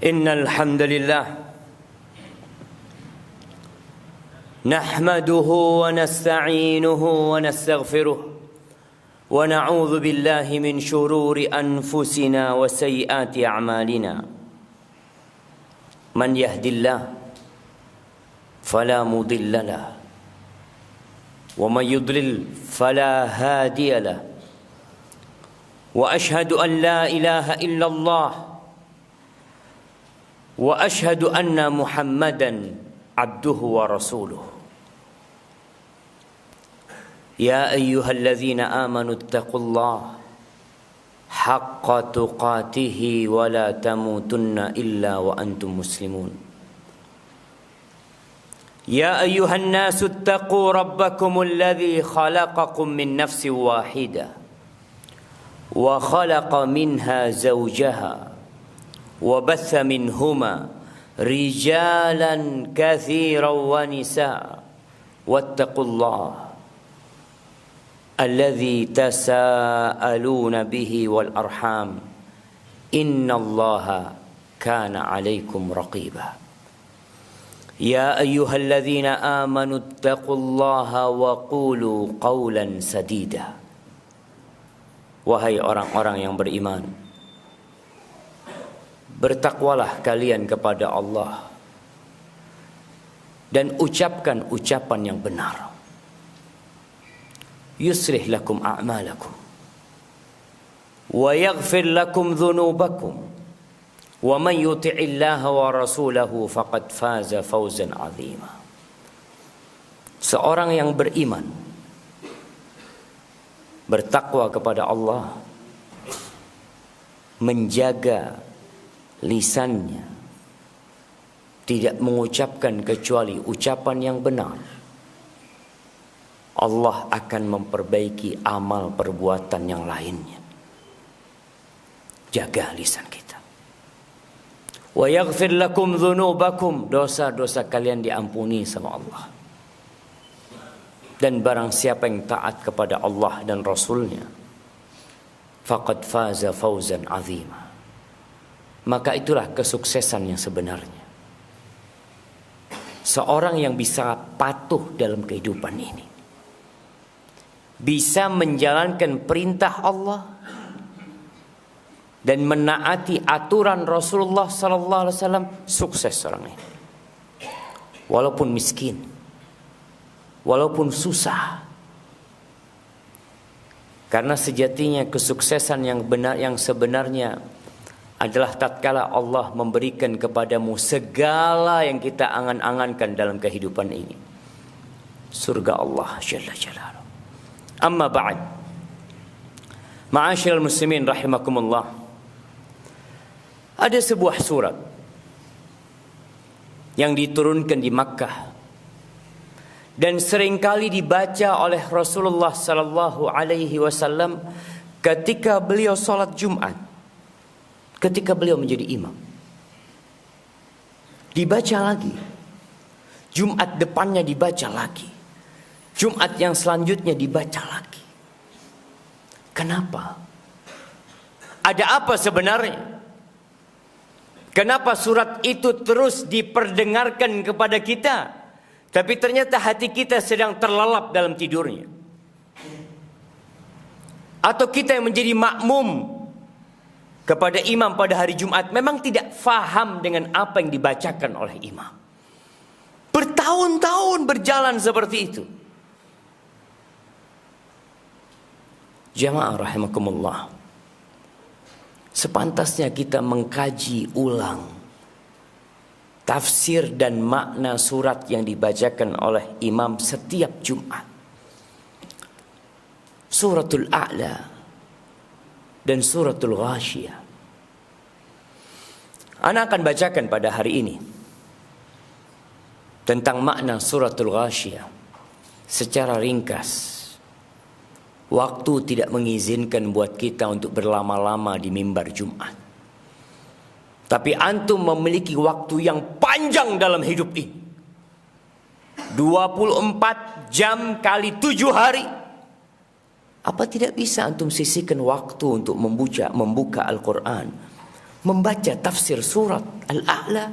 إن الحمد لله نحمده ونستعينه ونستغفره ونعوذ بالله من شرور أنفسنا وسيئات أعمالنا من يهد الله فلا مضل له ومن يضلل فلا هادي له وأشهد أن لا إله إلا الله وأشهد أن محمدا عبده ورسوله يا أيها الذين آمنوا اتقوا الله حق تقاته ولا تموتن إلا وأنتم مسلمون يا أيها الناس اتقوا ربكم الذي خلقكم من نفس واحدة وخلق منها زوجها وبث منهما رجالا كثيرا ونساء واتقوا الله الذي تساءلون به والأرحام إن الله كان عليكم رقيبا يا أيها الذين آمنوا اتقوا الله وقولوا قولا سديدا. Wahai orang-orang yang beriman, bertakwalah kalian kepada Allah dan ucapkan ucapan yang benar. Yuslih lakum a'malakum wa yaghfir lakum dhunubakum wa man yuti'illaha wa rasulahu faqad faza fawzan 'azima. Seorang yang beriman bertakwa kepada Allah, menjaga lisannya, tidak mengucapkan kecuali ucapan yang benar, Allah akan memperbaiki amal perbuatan yang lainnya. Jaga lisan kita. Wa yaghfir lakum dhunubakum, dosa-dosa kalian diampuni sama Allah. Dan barang siapa yang taat kepada Allah dan Rasulnya, faqad faza fawzan azima, maka itulah kesuksesan yang sebenarnya. Seorang yang bisa patuh dalam kehidupan ini, bisa menjalankan perintah Allah dan menaati aturan Rasulullah SAW, sukses orang ini. Walaupun miskin, walaupun susah. Karena sejatinya kesuksesan yang benar, yang sebenarnya adalah tatkala Allah memberikan kepadamu segala yang kita angan-angankan dalam kehidupan ini. Surga Allah Jalla Jalaluhu. Amma ba'd. Ma'asyiral muslimin rahimakumullah. Ada sebuah surat yang diturunkan di Makkah dan seringkali dibaca oleh Rasulullah sallallahu alaihi wasallam ketika beliau salat Jumat, ketika beliau menjadi imam. Dibaca lagi. Jumat depannya dibaca lagi. Jumat yang selanjutnya dibaca lagi. Kenapa? Ada apa sebenarnya? Kenapa surat itu terus diperdengarkan kepada kita? Tapi ternyata hati kita sedang terlelap dalam tidurnya. Atau kita yang menjadi makmum kepada imam pada hari Jumat memang tidak faham dengan apa yang dibacakan oleh imam. Bertahun-tahun berjalan seperti itu. Jamaah rahimakumullah. Sepantasnya kita mengkaji ulang tafsir dan makna surat yang dibacakan oleh imam setiap Jumat. Suratul A'la dan Suratul Ghashiyah. Ana akan bacakan pada hari ini tentang makna Suratul Ghashiyah secara ringkas. Waktu tidak mengizinkan buat kita untuk berlama-lama di mimbar Jumat. Tapi antum memiliki waktu yang panjang dalam hidup ini. 24 jam kali 7 hari. Apa tidak bisa antum sisihkan waktu untuk membuka Al-Quran? membaca tafsir surat Al-A'la,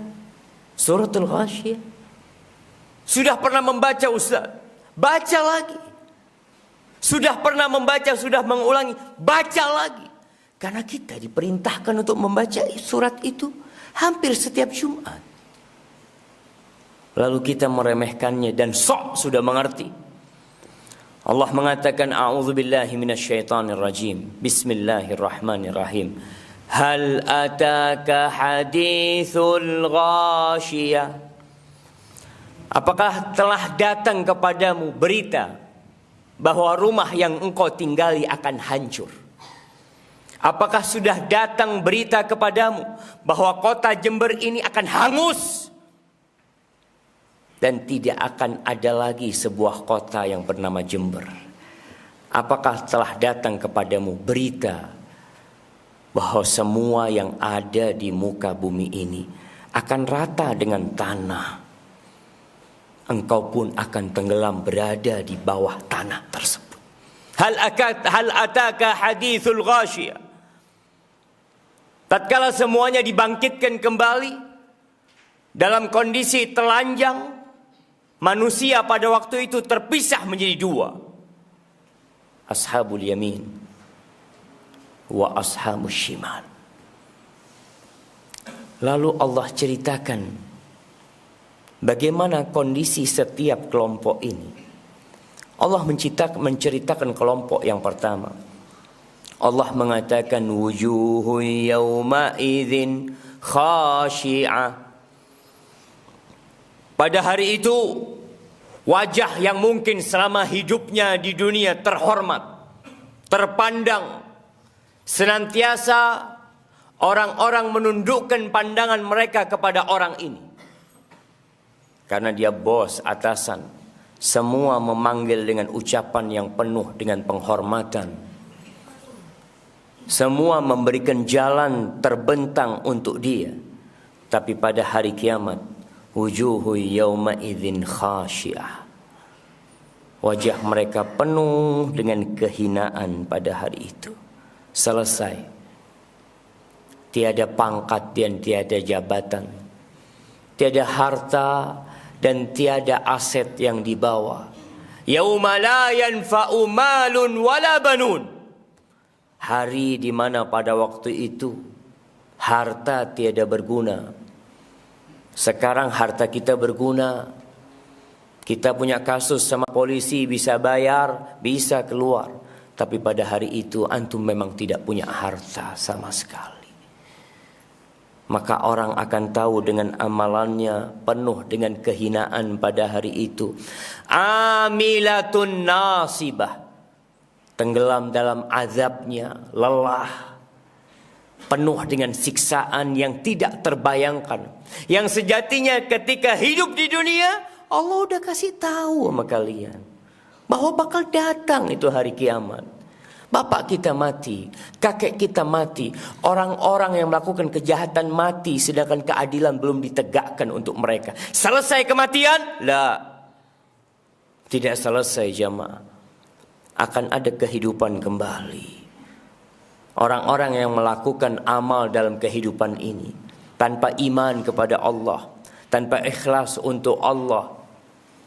surat Al-Ghasyiyah? Sudah pernah membaca Ustaz? Baca lagi. Sudah pernah membaca, sudah mengulangi, baca lagi. Karena kita diperintahkan untuk membaca surat itu hampir setiap Jumat. Lalu kita meremehkannya dan sok sudah mengerti. Allah mengatakan a'udzubillahi minasyaitonir rajim. Bismillahirrahmanirrahim. Hal ataka hadithul ghasyiyah? Apakah telah datang kepadamu berita bahwa rumah yang engkau tinggali akan hancur? Apakah sudah datang berita kepadamu bahwa kota Jember ini akan hangus dan tidak akan ada lagi sebuah kota yang bernama Jember? Apakah telah datang kepadamu berita bahwa semua yang ada di muka bumi ini akan rata dengan tanah? Engkau pun akan tenggelam berada di bawah tanah tersebut. Hal ataka hadithul ghasyiyah? Tatkala semuanya dibangkitkan kembali dalam kondisi telanjang, manusia pada waktu itu terpisah menjadi dua. Ashabul yamin wa ashabus shimal. Lalu Allah ceritakan bagaimana kondisi setiap kelompok ini. Allah menceritakan kelompok yang pertama. Allah mengatakan wujuhu yawma idzin khashi'ah. Pada hari itu wajah yang mungkin selama hidupnya di dunia terhormat, terpandang, senantiasa orang-orang menundukkan pandangan mereka kepada orang ini. Karena dia bos, atasan, semua memanggil dengan ucapan yang penuh dengan penghormatan. Semua memberikan jalan terbentang untuk dia. Tapi pada hari kiamat, wujuhu yawma idzin khasyiah. Wajah mereka penuh dengan kehinaan pada hari itu. Selesai. Tiada pangkat dan tiada jabatan. Tiada harta dan tiada aset yang dibawa. Yauma la yanfa'u malun wala banun. Hari di mana pada waktu itu harta tiada berguna. Sekarang harta kita berguna. Kita punya kasus sama polisi, bisa bayar, bisa keluar. Tapi pada hari itu antum memang tidak punya harta sama sekali. Maka orang akan tahu dengan amalannya penuh dengan kehinaan pada hari itu. Amilatun nasibah. Tenggelam dalam azabnya, lelah. Penuh dengan siksaan yang tidak terbayangkan. Yang sejatinya ketika hidup di dunia, Allah udah kasih tahu sama kalian bahwa bakal datang itu hari kiamat. Bapak kita mati, kakek kita mati, orang-orang yang melakukan kejahatan mati, sedangkan keadilan belum ditegakkan untuk mereka. Selesai kematian? La. Tidak selesai jamaah. Akan ada kehidupan kembali. Orang-orang yang melakukan amal dalam kehidupan ini tanpa iman kepada Allah, tanpa ikhlas untuk Allah,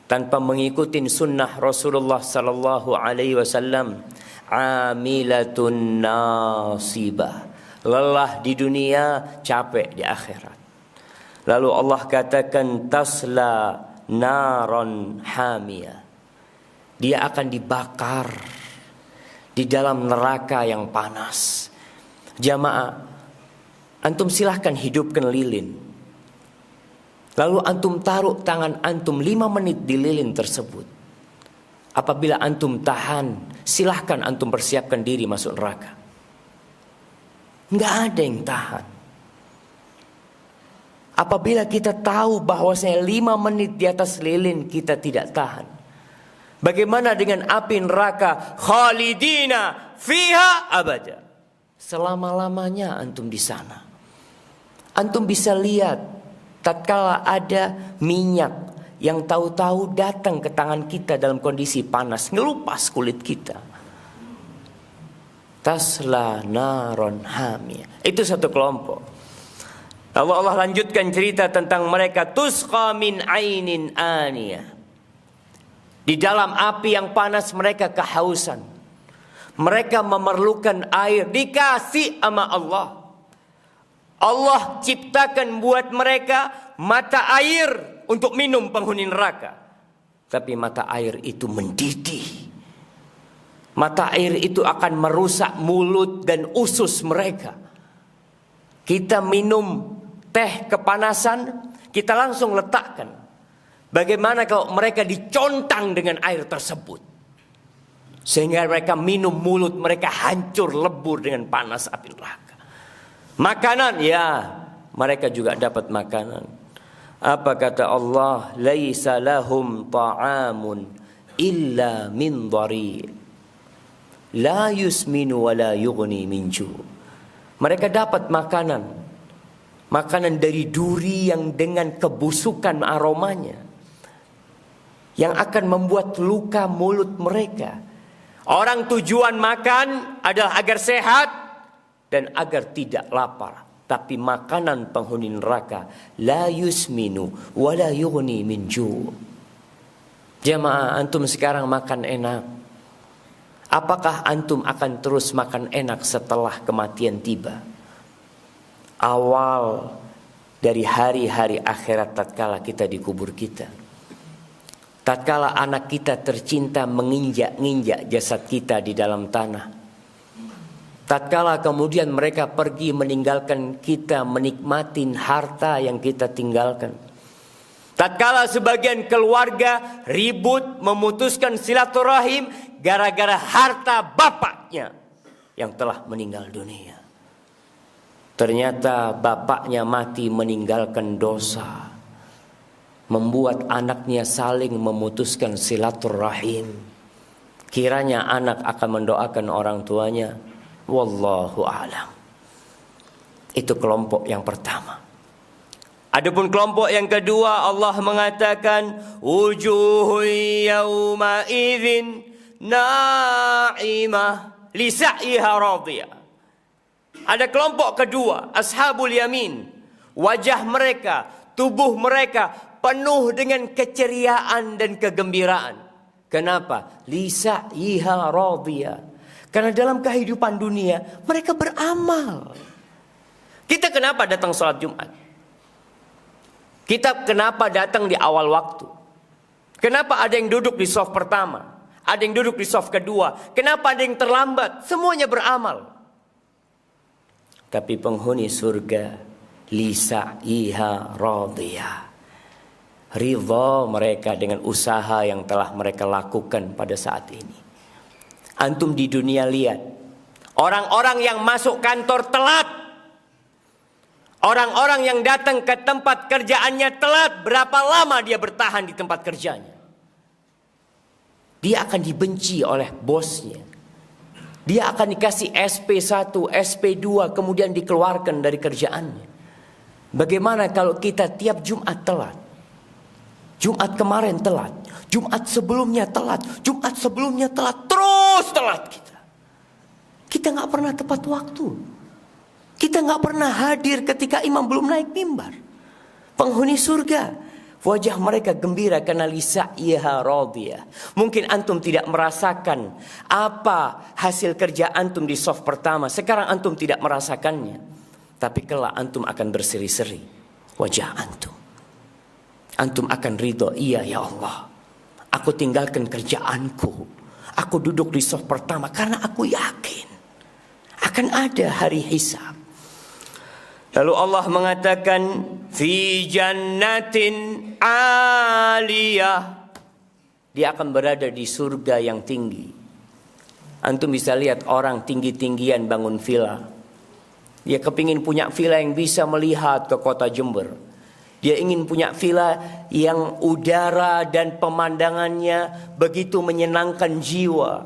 tanpa mengikuti sunnah Rasulullah sallallahu alaihi wasallam, amilatun nasibah. Lelah di dunia, capek di akhirat. Lalu Allah katakan tasla naron hamiyah. Dia akan dibakar di dalam neraka yang panas. Jamaah, antum silahkan hidupkan lilin. Lalu antum taruh tangan antum 5 menit di lilin tersebut. Apabila antum tahan, silahkan antum persiapkan diri masuk neraka. Nggak ada yang tahan. Apabila kita tahu bahwasanya 5 menit di atas lilin kita tidak tahan, bagaimana dengan api neraka? Khalidina fiha abada. Selama-lamanya antum di sana. Antum bisa lihat tatkala ada minyak yang tahu-tahu datang ke tangan kita dalam kondisi panas, ngelupas kulit kita. Tasla naron hamiyah. Itu satu kelompok. Lalu Allah lanjutkan cerita tentang mereka, tusqa min ainin aniyah. Di dalam api yang panas mereka kehausan. Mereka memerlukan air, dikasih sama Allah. Allah ciptakan buat mereka mata air untuk minum penghuni neraka. Tapi mata air itu mendidih. Mata air itu akan merusak mulut dan usus mereka. Kita minum teh kepanasan, kita langsung letakkan. Bagaimana kalau mereka dicontang dengan air tersebut? Sehingga mereka minum, mulut mereka hancur lebur dengan panas api neraka. Makanan, ya, mereka juga dapat makanan. Apa kata Allah? Laisa lahum ta'amun illa min dhari' la yusminu wa la yughni min ju'. Mereka dapat makanan. Makanan dari duri yang dengan kebusukan aromanya, yang akan membuat luka mulut mereka. Orang tujuan makan adalah agar sehat dan agar tidak lapar. Tapi makanan penghuni neraka, la yusminu wa la yughni min ju'. Jamaah, antum sekarang makan enak. Apakah antum akan terus makan enak setelah kematian tiba? Awal dari hari-hari akhirat tatkala kita dikubur kita. Tatkala anak kita tercinta menginjak-injak jasad kita di dalam tanah. Tatkala kemudian mereka pergi meninggalkan kita, menikmati harta yang kita tinggalkan. Tatkala sebagian keluarga ribut memutuskan silaturahim gara-gara harta bapaknya yang telah meninggal dunia. Ternyata bapaknya mati meninggalkan dosa, membuat anaknya saling memutuskan silaturahim. Kiranya anak akan mendoakan orang tuanya. Wallahu a'lam. Itu kelompok yang pertama. Adapun kelompok yang kedua, Allah mengatakan wujuhun yawma idzin na'imah li sa'iha radiyah. Ada kelompok kedua, ashabul yamin. Wajah mereka, tubuh mereka penuh dengan keceriaan dan kegembiraan. Kenapa? Li sa'iha radiyah. Karena dalam kehidupan dunia mereka beramal. Kita kenapa datang sholat Jumat? Kita kenapa datang di awal waktu? Kenapa ada yang duduk di shaf pertama? Ada yang duduk di shaf kedua? Kenapa ada yang terlambat? Semuanya beramal. Tapi penghuni surga, lisa'iha radiyah. Ridha mereka dengan usaha yang telah mereka lakukan pada saat ini. Antum di dunia lihat orang-orang yang masuk kantor telat, orang-orang yang datang ke tempat kerjaannya telat, berapa lama dia bertahan di tempat kerjanya? Dia akan dibenci oleh bosnya. Dia akan dikasih SP1, SP2, kemudian dikeluarkan dari kerjaannya. Bagaimana kalau kita tiap Jumat telat? Jumat kemarin telat, Jumat sebelumnya telat, Jumat sebelumnya telat, terus telat kita. Kita nggak pernah tepat waktu. Kita nggak pernah hadir ketika imam belum naik mimbar. Penghuni surga, wajah mereka gembira karena lisa'iha radiyah. Mungkin antum tidak merasakan apa hasil kerja antum di shaf pertama. Sekarang antum tidak merasakannya. Tapi kelak antum akan berseri-seri wajah antum. Antum akan ridho, iya ya Allah, aku tinggalkan kerjaanku, aku duduk di shaf pertama karena aku yakin akan ada hari hisab. Lalu Allah mengatakan fi jannatin aliyah, dia akan berada di surga yang tinggi. Antum bisa lihat orang tinggi-tinggian bangun villa. Dia kepingin punya villa yang bisa melihat ke kota Jember. Dia ingin punya villa yang udara dan pemandangannya begitu menyenangkan jiwa.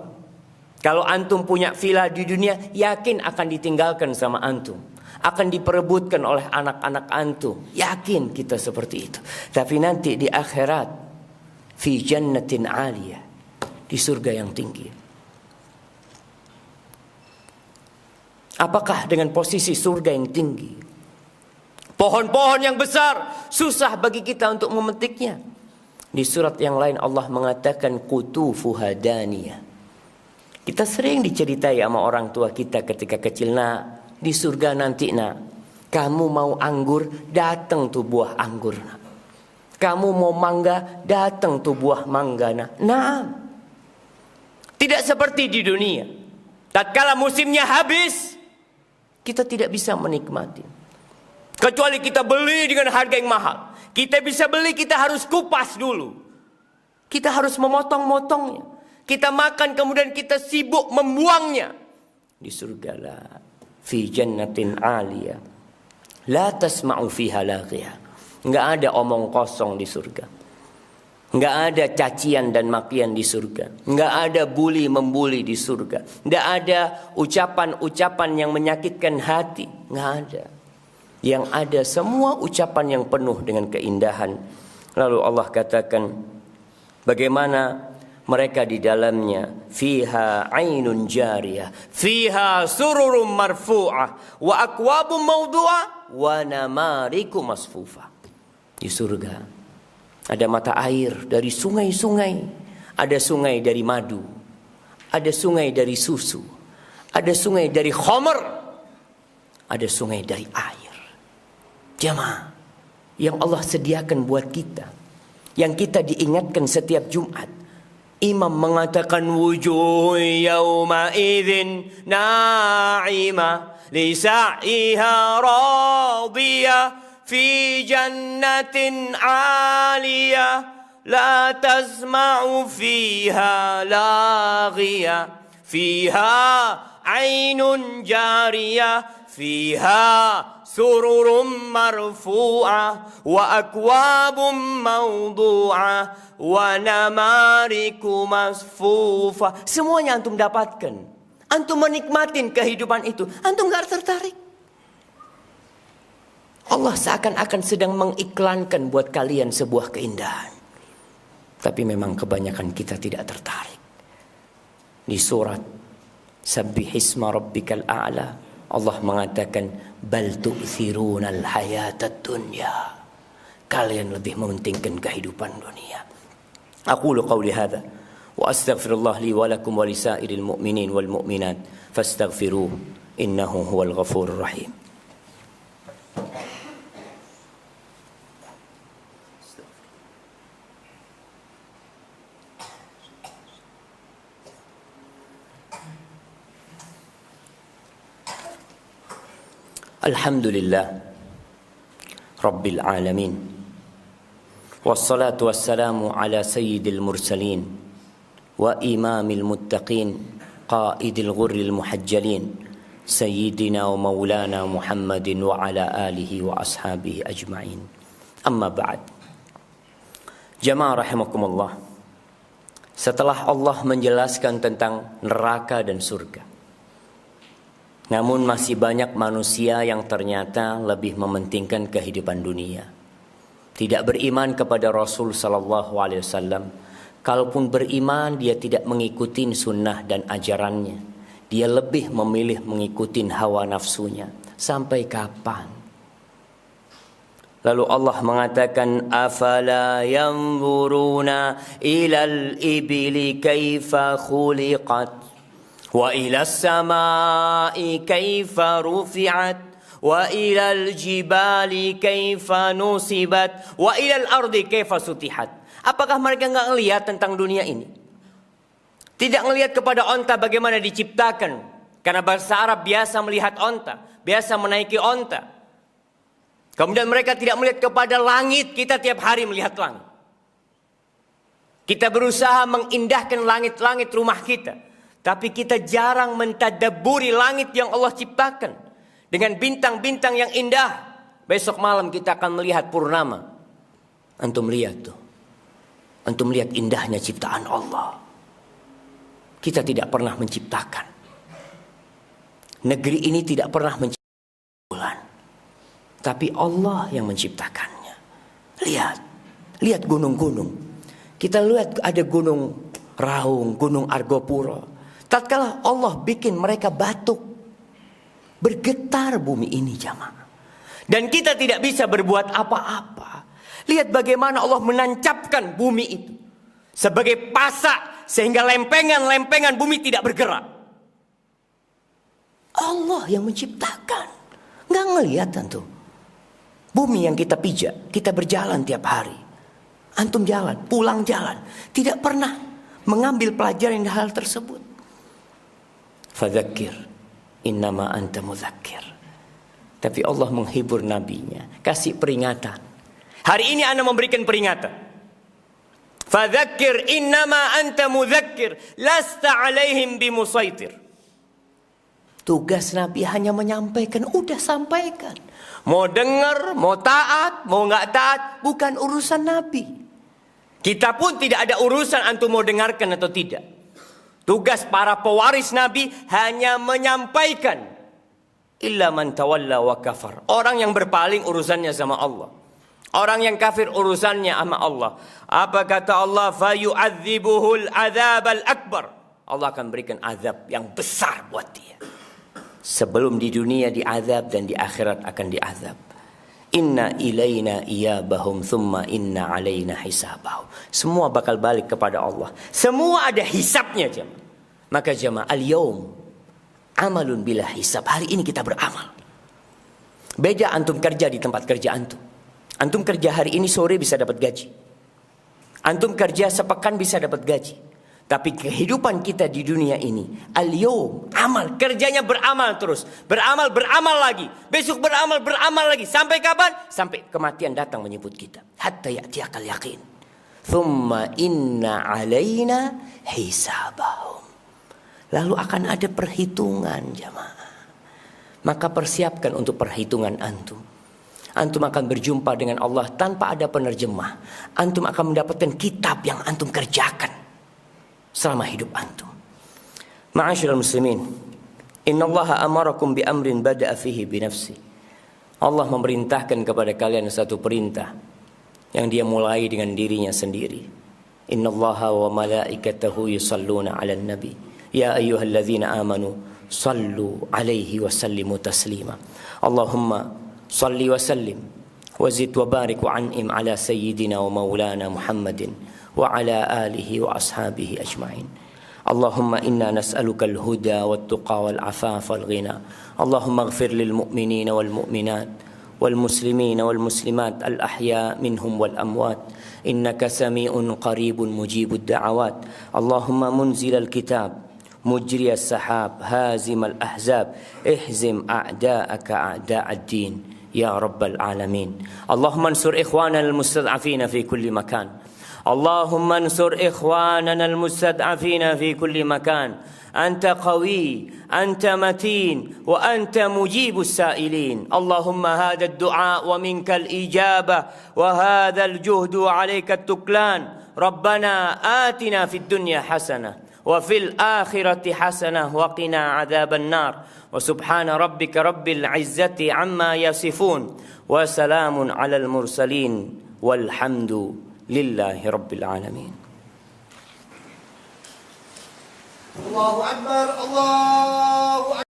Kalau antum punya villa di dunia, yakin akan ditinggalkan sama antum. Akan diperebutkan oleh anak-anak antum. Yakin kita seperti itu. Tapi nanti di akhirat, fi jannatin aliyah, di surga yang tinggi. Apakah dengan posisi surga yang tinggi, Pohon-pohon yang besar susah bagi kita untuk memetiknya. Di surat yang lain Allah mengatakan qutufuha daniyah. Kita sering diceritai sama orang tua kita ketika kecil, nak, di surga nanti nak, kamu mau anggur, datang tuh buah anggur nak. Kamu mau mangga, datang tuh buah mangga nak. Nah, tidak seperti di dunia. Tatkala musimnya habis, kita tidak bisa menikmati. Kecuali kita beli dengan harga yang mahal. Kita bisa beli, kita harus kupas dulu. Kita harus memotong-motongnya. Kita makan kemudian kita sibuk membuangnya. Di surga la fi jannatin aliyah la tasma'u fiha laghiyah. Enggak ada omong kosong di surga. Enggak ada cacian dan makian di surga. Enggak ada bully membuli di surga. Enggak ada ucapan-ucapan yang menyakitkan hati. Enggak ada. Yang ada semua ucapan yang penuh dengan keindahan. Lalu Allah katakan bagaimana mereka di dalamnya, fiha ainun jariyah, fiha sururum marfu'ah, wa akwabum mawdu'ah, wa namariku masfufah. Di surga ada mata air dari sungai-sungai, ada sungai dari madu, ada sungai dari susu, ada sungai dari khamr, ada sungai dari air. Jamaah yang Allah sediakan buat kita, yang kita diingatkan setiap Jumat. Imam mengatakan wujuh yawma idzin na'imah li sa'iha radiyah fi jannatin 'aliyah la tasma'u fiha laghiyah fiha 'ainun jariyah fiha sururum marfu'ah wa akwabum mawdu'ah wa namariku masfufah. Semuanya antum dapatkan. Antum menikmatin kehidupan itu. Antum gak tertarik. Allah seakan-akan sedang mengiklankan buat kalian sebuah keindahan. Tapi memang kebanyakan kita tidak tertarik. Di surat Sabbihisma rabbikal a'la Allah mengatakan bal tu'thirunal hayatad dunya. Kalian lebih mementingkan kehidupan dunia. Aqulu qawli hadza wa astaghfirullah li wa lakum wa lisairil mu'minin wal mu'minat fastaghfiruhu innahu huwal ghafurur rahim. Alhamdulillah Rabbil alamin. Wassalatu wassalamu ala sayyidil mursalin wa imamil muttaqin qaidil ghurril muhajjalin sayyidina wa maulana Muhammadin wa ala alihi wa ashabihi ajma'in. Amma ba'd. Jamaah rahimakumullah. Setelah Allah menjelaskan tentang neraka dan surga, namun masih banyak manusia yang ternyata lebih mementingkan kehidupan dunia. Tidak beriman kepada Rasul sallallahu alaihi wasallam. Kalaupun beriman, dia tidak mengikuti sunnah dan ajarannya. Dia lebih memilih mengikuti hawa nafsunya. Sampai kapan? Lalu Allah mengatakan afala yanzuruna ilal ibli kaifa khuliqat wa ilas samai kaifa rufi'at wa ilal jibali kaifa nusibat wa ilal ardi kaifa sutihat. Apakah mereka enggak ngelihat tentang dunia ini? Tidak ngelihat kepada onta bagaimana diciptakan. Karena bahasa Arab biasa melihat onta, biasa menaiki onta. Kemudian mereka tidak melihat kepada langit. Kita tiap hari melihat langit. Kita berusaha mengindahkan langit-langit rumah kita. Tapi kita jarang mentadabburi langit yang Allah ciptakan. Dengan bintang-bintang yang indah. Besok malam kita akan melihat purnama. Antum lihat tuh. Antum lihat indahnya ciptaan Allah. Kita tidak pernah menciptakan. Negeri ini tidak pernah menciptakan bulan. Tapi Allah yang menciptakannya. Lihat gunung-gunung. Kita lihat ada gunung Raung, gunung Argopuro. Tatkala Allah bikin mereka batuk, bergetar bumi ini jamaah. Dan kita tidak bisa berbuat apa-apa. Lihat bagaimana Allah menancapkan bumi itu sebagai pasak, sehingga lempengan-lempengan bumi tidak bergerak. Allah yang menciptakan. Nggak ngelihat antum. Bumi yang kita pijak, kita berjalan tiap hari. Antum jalan, pulang jalan. Tidak pernah mengambil pelajaran dari hal tersebut. Fadzakir, innama anta mudzakir. Tapi Allah menghibur nabinya, kasih peringatan. Hari ini Anda memberikan peringatan. Fadzakir innama anta mudzakir, lasta alaihim bimusaitir. Tugas Nabi hanya menyampaikan, udah sampaikan. Mau dengar, mau taat, mau nggak taat, bukan urusan Nabi. Kita pun tidak ada urusan antum mau dengarkan atau tidak. Tugas para pewaris Nabi hanya menyampaikan. Illa man tawalla wa kafar. Orang yang berpaling urusannya sama Allah. Orang yang kafir urusannya sama Allah. Apa kata Allah? Fayu'adzibuhul adzabal akbar. Allah akan berikan azab yang besar buat dia. Sebelum di dunia diazab dan di akhirat akan diazab. Inna ilaina iyabahum thumma inna alaina hisabahum. Semua bakal balik kepada Allah. Semua ada hisabnya jemaah. Maka jemaah al-yawm amalun bila hisab. Hari ini kita beramal. Beda antum kerja di tempat kerja antum. Antum kerja hari ini sore bisa dapat gaji. Antum kerja sepekan bisa dapat gaji. Tapi kehidupan kita di dunia ini, al-yawm, amal, kerjanya beramal terus. Beramal lagi. Besok beramal lagi. Sampai kapan? Sampai kematian datang menyebut kita. Hatta ya'tiyakal yaqin. Thumma inna alaina hisabahum. Lalu akan ada perhitungan jamaah. Maka persiapkan untuk perhitungan antum. Antum akan berjumpa dengan Allah tanpa ada penerjemah. Antum akan mendapatkan kitab yang antum kerjakan selama hidup antum. Ma'asyiral muslimin, innallaha amarakum bi amrin bada'a fihi bi nafsi. Allah memerintahkan kepada kalian satu perintah yang dia mulai dengan dirinya sendiri. Innallaha wa malaikatahu yusalluna 'alan nabi. Ya ayyuhalladzina amanu sallu 'alaihi wa sallimu taslima. Allahumma salli wa sallim wa zid wa barik wa an'im 'ala sayyidina wa maulana Muhammadin wa 'ala alihi wa ashabihi ajma'in. Allahumma inna nas'aluka al-huda wat-tuqa wal-'afafa wal-ghina. Allahumma ighfir lil mu'minina wal mu'minat wal muslimina wal muslimat al-ahya minhum wal amwat. Innaka sami'un qaribun mujibud da'awat. Allahumma munzil al-kitab مجري السحاب هازم الأحزاب اهزم أعداءك أعداء الدين يا رب العالمين. اللهم انصر إخواننا المستضعفين في كل مكان. اللهم انصر إخواننا المستضعفين في كل مكان. أنت قوي، أنت متين، وأنت مجيب السائلين. اللهم هذا الدعاء ومنك الإجابة، وهذا الجهد وعليك التكلان. ربنا آتنا في الدنيا حسنة وفي الآخرة حسنة وقنا عذاب النار. وسبحان ربك رب العزة عما يصفون وسلام على المرسلين والحمد لله رب العالمين. الله أكبر الله أكبر.